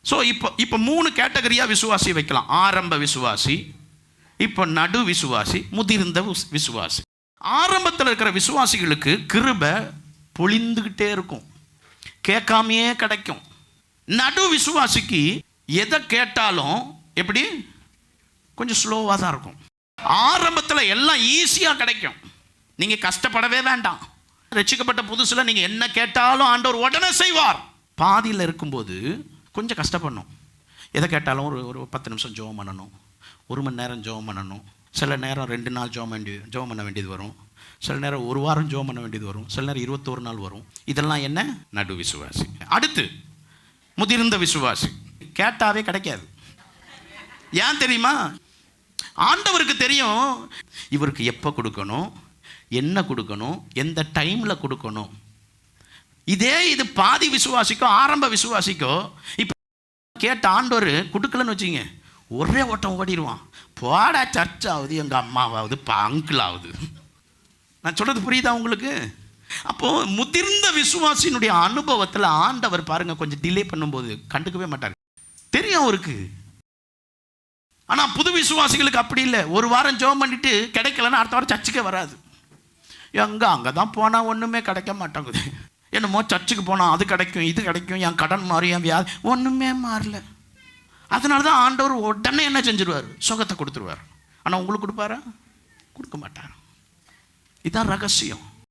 So இப்போ 3 கேட்டகரியாக விசுவாசி வைக்கலாம். ஆரம்ப விசுவாசி, இப்போ நடு விசுவாசி, முதிர்ந்த விசுவாசி. ஆரம்பத்தில் இருக்கிற விசுவாசிகளுக்கு கிருபை பொழிந்துக்கிட்டே இருக்கும், கேட்காமையே கிடைக்கும். நடு விசுவாசிக்கு எதை கேட்டாலும் எப்படி கொஞ்சம் ஸ்லோவாக தான் இருக்கும். ஆரம்பத்தில் எல்லாம் ஈஸியாக கிடைக்கும், நீங்கள் கஷ்டப்படவே வேண்டாம். ரட்சிக்கப்பட்ட புதுசில் நீங்கள் என்ன கேட்டாலும் ஆண்டவர் உடனே செய்வார். பாதியில் இருக்கும்போது கொஞ்சம் கஷ்டப்படணும். எதை கேட்டாலும் ஒரு 10 நிமிஷம் ஜெபம் பண்ணணும், 1 மணி நேரம் ஜெபம் பண்ணணும். சில நேரம் 2 நாள் ஜெபம் பண்ண வேண்டியது வரும். சில நேரம் 1 வாரம் ஜெபம் பண்ண வேண்டியது வரும். சில நேரம் 21 நாள் வரும். இதெல்லாம் என்ன? நடு விசுவாசி. அடுத்து முதிர்ந்த விசுவாசி. கேட்டாவே கிடைக்காது. ஏன் தெரியுமா? ஆண்டவருக்கு தெரியும் இவருக்கு எப்போ கொடுக்கணும், என்ன கொடுக்கணும், எந்த டைமில் கொடுக்கணும். இது பாதி விசுவாசிக்கோ ஆரம்ப விசுவாசிக்கோ இப்போ கேட்ட ஆண்டவர் கொடுக்கலன்னு வச்சுங்க, ஒரே ஓட்டம் ஓடிடுவான். போடா, சர்ச் ஆகுது, எங்கள் அம்மாவாகுது, அங்கிள் ஆகுது. நான் சொல்கிறது புரியுதா உங்களுக்கு? அப்போது முதிர்ந்த விசுவாசினுடைய அனுபவத்தில் ஆண்டவர் பாருங்கள், கொஞ்சம் டிலே பண்ணும்போது கண்டுக்கவே மாட்டார், தெரியும் அவருக்கு. ஆனால் புது விசுவாசிகளுக்கு அப்படி இல்லை. 1 வாரம் ஜெபம் பண்ணிட்டு கிடைக்கலன்னா அடுத்த வாரம் சர்ச்சுக்கே வராது. அங்கே தான் போனால் ஒன்றுமே கிடைக்க மாட்டேங்குது, என்னமோ சர்ச்சுக்கு போனால் அது கிடைக்கும், இது கிடைக்கும், என் கடன் மாறி, என் வியாதி ஒன்றுமே மாறல. அதனால தான் ஆண்டவர் உடனே என்ன செஞ்சிருவார்? சுகத்தை கொடுத்துருவார். ஆனால் உங்களுக்கு கொடுப்பாரா? கொடுக்க மாட்டார். இதுதான் ரகசியம்.